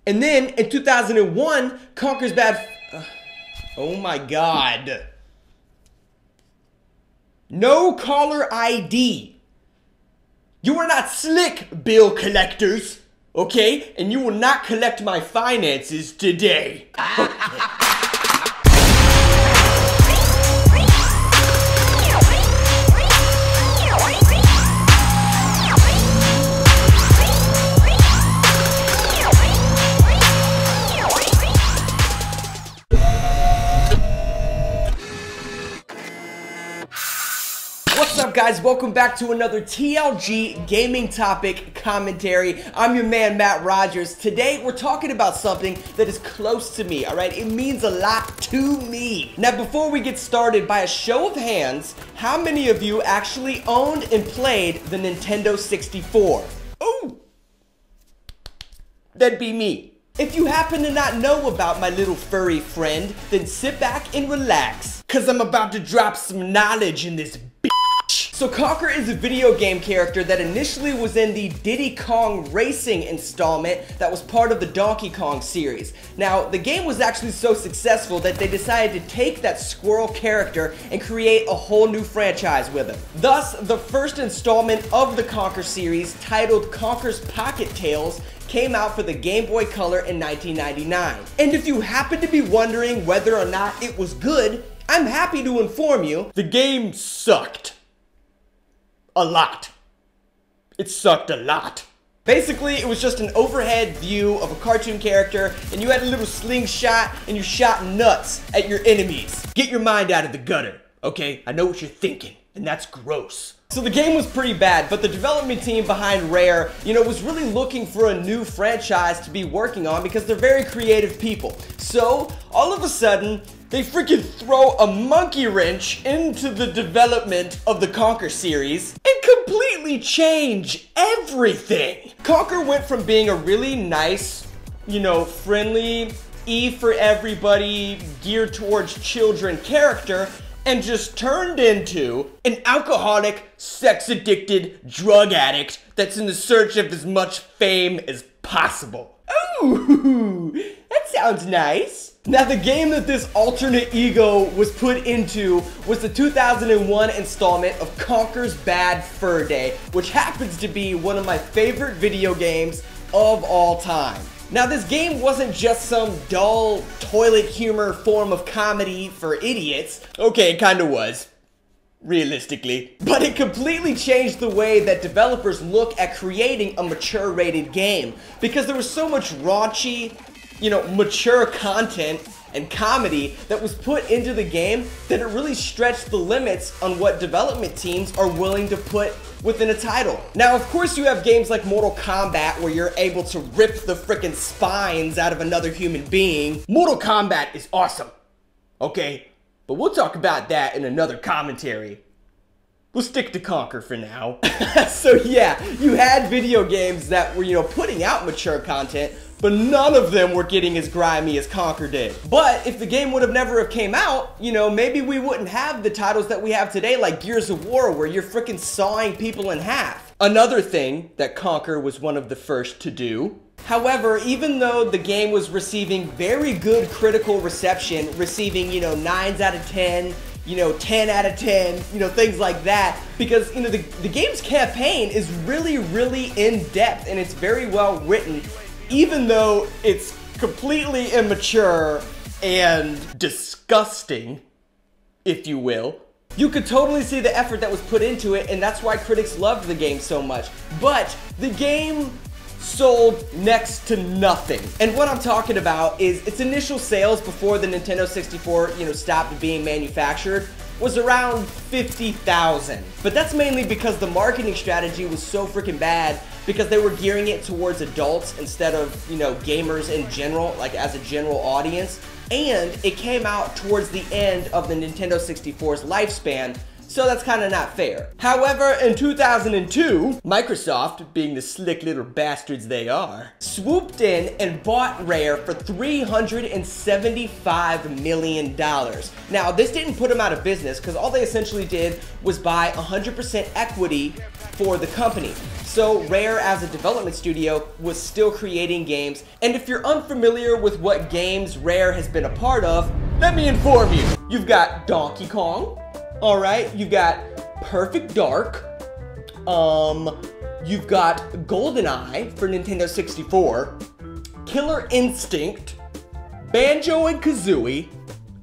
And then in 2001, Conker's Bad... oh my god. No caller ID. You are not slick, bill collectors. Okay? And you will not collect my finances today. What's up, guys? Welcome back to another TLG gaming topic commentary. I'm your man, Matt Rogers. Today, we're talking about something that is close to me, all right? It means a lot to me. Now, before we get started, by a show of hands, how many of you actually owned and played the Nintendo 64? Ooh! That'd be me. If you happen to not know about my little furry friend, then sit back and relax, cause I'm about to drop some knowledge in this bitch. So Conker is a video game character that initially was in the Diddy Kong Racing installment that was part of the Donkey Kong series. Now, the game was actually so successful that they decided to take that squirrel character and create a whole new franchise with him. Thus, the first installment of the Conker series, titled Conker's Pocket Tales, came out for the Game Boy Color in 1999. And if you happen to be wondering whether or not it was good, I'm happy to inform you, the game sucked. A lot. It sucked a lot. Basically, it was just an overhead view of a cartoon character, and you had a little slingshot, and you shot nuts at your enemies. Get your mind out of the gutter, okay? I know what you're thinking, and that's gross. So the game was pretty bad, but the development team behind Rare, was really looking for a new franchise to be working on because they're very creative people. So, all of a sudden, they freaking throw a monkey wrench into the development of the Conker series and completely change everything. Conker went from being a really nice, friendly, for everybody, geared towards children character, and just turned into an alcoholic, sex-addicted drug addict that's in the search of as much fame as possible. Ooh, that sounds nice. Now, the game that this alternate ego was put into was the 2001 installment of Conker's Bad Fur Day, which happens to be one of my favorite video games of all time. Now, this game wasn't just some dull, toilet humor form of comedy for idiots. Okay, it kinda was, realistically. But it completely changed the way that developers look at creating a mature-rated game, because there was so much raunchy, mature content and comedy that was put into the game that it really stretched the limits on what development teams are willing to put within a title. Now, of course, you have games like Mortal Kombat where you're able to rip the frickin' spines out of another human being. Mortal Kombat is awesome, okay? But we'll talk about that in another commentary. We'll stick to Conker for now. So yeah, you had video games that were, putting out mature content, but none of them were getting as grimy as Conker did. But if the game would have never have came out, maybe we wouldn't have the titles that we have today, like Gears of War, where you're freaking sawing people in half. Another thing that Conker was one of the first to do. However, even though the game was receiving very good critical reception, receiving, 9s out of 10, 10 out of 10, things like that, because, the game's campaign is really, really in-depth, and it's very well written, even though it's completely immature and disgusting, if you will. You could totally see the effort that was put into it, and that's why critics loved the game so much. But the game sold next to nothing. And what I'm talking about is its initial sales before the Nintendo 64, stopped being manufactured was around 50,000. But that's mainly because the marketing strategy was so freaking bad, because they were gearing it towards adults instead of, gamers in general, like as a general audience. And it came out towards the end of the Nintendo 64's lifespan, so that's kind of not fair. However, in 2002, Microsoft, being the slick little bastards they are, swooped in and bought Rare for $375 million. Now, this didn't put them out of business, because all they essentially did was buy 100% equity for the company. So Rare, as a development studio, was still creating games. And if you're unfamiliar with what games Rare has been a part of, let me inform you. You've got Donkey Kong, all right? You've got Perfect Dark. You've got GoldenEye for Nintendo 64, Killer Instinct, Banjo and Kazooie,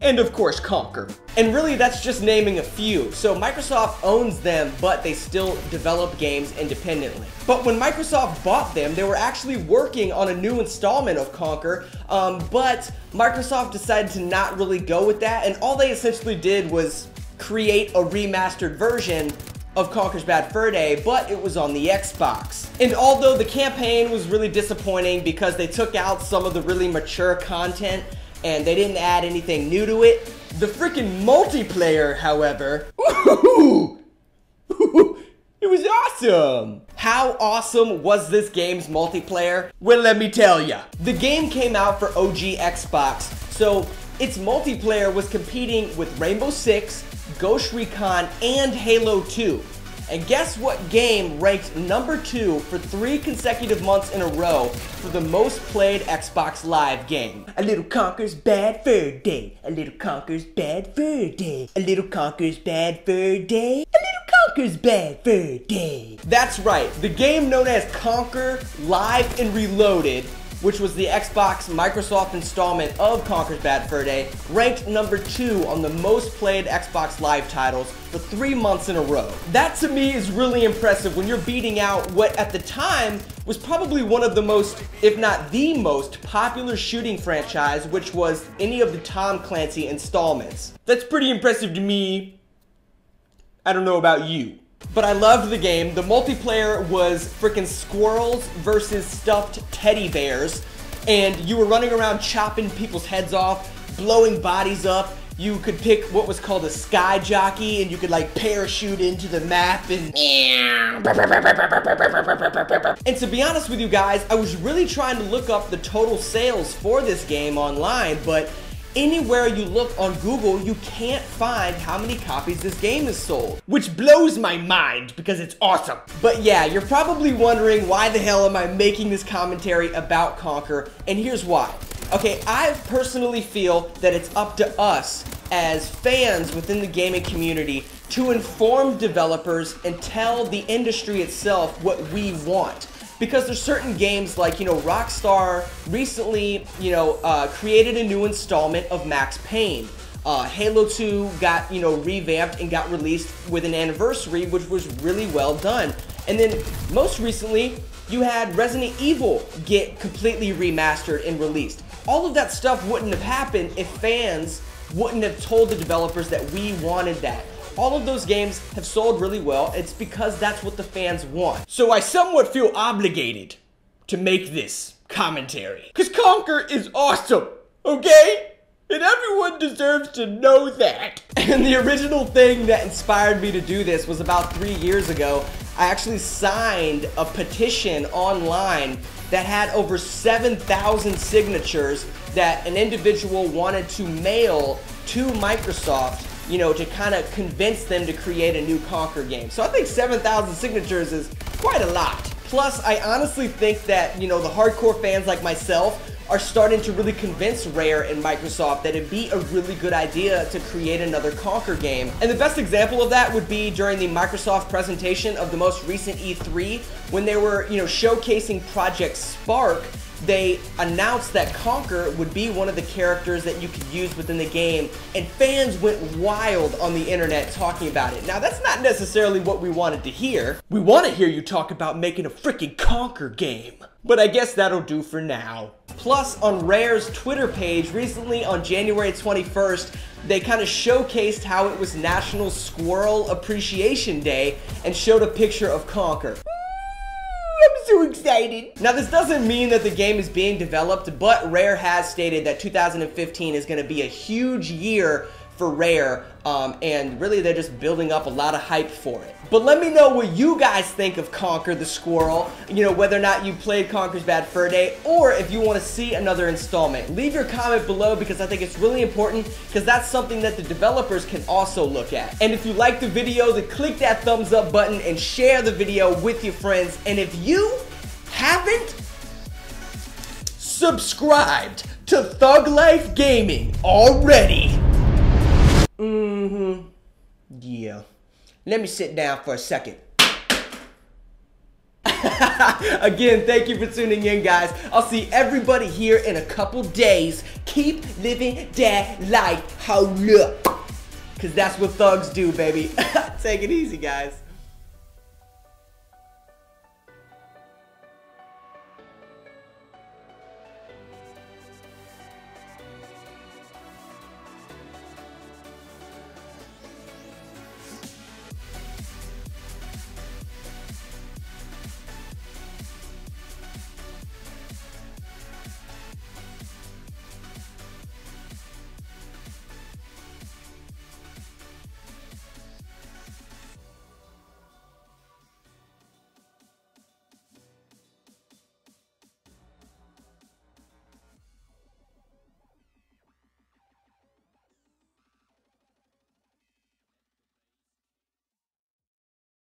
and of course Conker. And really that's just naming a few. So Microsoft owns them, but they still develop games independently. But when Microsoft bought them, they were actually working on a new installment of Conker, but Microsoft decided to not really go with that, and all they essentially did was create a remastered version of Conker's Bad Fur Day, but it was on the Xbox. And although the campaign was really disappointing because they took out some of the really mature content and they didn't add anything new to it, the freaking multiplayer, however, it was awesome! How awesome was this game's multiplayer? Well, let me tell ya. The game came out for OG Xbox, so its multiplayer was competing with Rainbow Six, Ghost Recon, and Halo 2. And guess what game ranked #2 for 3 consecutive months in a row for the most played Xbox Live game? A little Conker's Bad Fur Day. A little Conker's Bad Fur Day. A little Conker's Bad Fur Day. A little Conker's Bad Fur Day. That's right, the game known as Conker Live and Reloaded, which was the Xbox Microsoft installment of Conker's Bad Fur Day, ranked #2 on the most played Xbox Live titles for 3 months in a row. That to me is really impressive when you're beating out what at the time was probably one of the most, if not the most, popular shooting franchise, which was any of the Tom Clancy installments. That's pretty impressive to me. I don't know about you. But I loved the game. The multiplayer was freaking squirrels versus stuffed teddy bears, and you were running around chopping people's heads off, blowing bodies up. You could pick what was called a sky jockey, and you could like parachute into the map and to be honest with you guys, I was really trying to look up the total sales for this game online, but anywhere you look on Google, you can't find how many copies this game has sold. Which blows my mind because it's awesome. But yeah, you're probably wondering why the hell am I making this commentary about Conker, and here's why. Okay, I personally feel that it's up to us as fans within the gaming community to inform developers and tell the industry itself what we want. Because there's certain games like, Rockstar recently, created a new installment of Max Payne. Halo 2 got, revamped and got released with an anniversary, which was really well done. And then most recently, you had Resident Evil get completely remastered and released. All of that stuff wouldn't have happened if fans wouldn't have told the developers that we wanted that. All of those games have sold really well. It's because that's what the fans want. So I somewhat feel obligated to make this commentary. Because Conker is awesome, okay? And everyone deserves to know that. And the original thing that inspired me to do this was about 3 years ago. I actually signed a petition online that had over 7,000 signatures that an individual wanted to mail to Microsoft, to kind of convince them to create a new Conker game. So I think 7,000 signatures is quite a lot. Plus, I honestly think that, the hardcore fans like myself are starting to really convince Rare and Microsoft that it'd be a really good idea to create another Conker game. And the best example of that would be during the Microsoft presentation of the most recent E3, when they were, showcasing Project Spark. They announced that Conker would be one of the characters that you could use within the game, and fans went wild on the internet talking about it. Now, that's not necessarily what we wanted to hear. We want to hear you talk about making a freaking Conker game. But I guess that'll do for now. Plus, on Rare's Twitter page recently on January 21st, they kind of showcased how it was National Squirrel Appreciation Day and showed a picture of Conker. I'm so excited. Now, this doesn't mean that the game is being developed, but Rare has stated that 2015 is going to be a huge year for Rare, and really they're just building up a lot of hype for it. But let me know what you guys think of Conker the Squirrel, you know, whether or not you played Conker's Bad Fur Day, or if you want to see another installment. Leave your comment below because I think it's really important, because that's something that the developers can also look at. And if you like the video, then click that thumbs up button and share the video with your friends. And if you haven't subscribed to Thug Life Gaming already, yeah. Let me sit down for a second. Again, thank you for tuning in, guys. I'll see everybody here in a couple days. Keep living that life, holla. Because that's what thugs do, baby. Take it easy, guys.